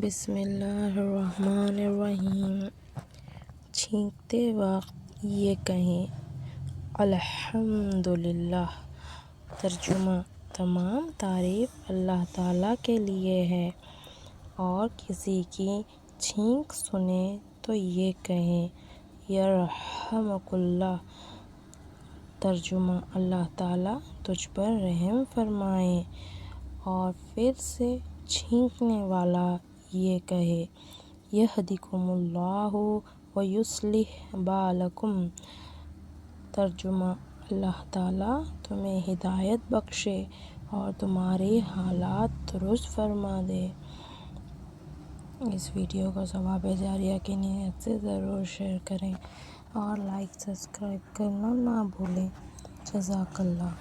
बिस्मिल्लाहिर्रहमानिर्रहीम। छींकते वक्त ये कहें अल्हम्दुलिल्लाह। तर्जुमा: तमाम तारीफ़ अल्लाह ताला के लिए है और किसी की छींक सुने तो ये कहें यरहमुकुल्लाह। तर्जुमा: अल्लाह ताला तुझ पर रहम फरमाए। और फिर से छींकने वाला ये कहे यहदिकुमुल्लाहु व युस्लिह बालकुम। तर्जुमा: अल्लाह ताला तुम्हें हिदायत बख्शे और तुम्हारे हालात दुरुस्त फरमा दे। इस वीडियो को सवाब जारिया की नीयत से ज़रूर शेयर करें और लाइक सब्सक्राइब करना ना भूलें। जज़ाकल्लाह।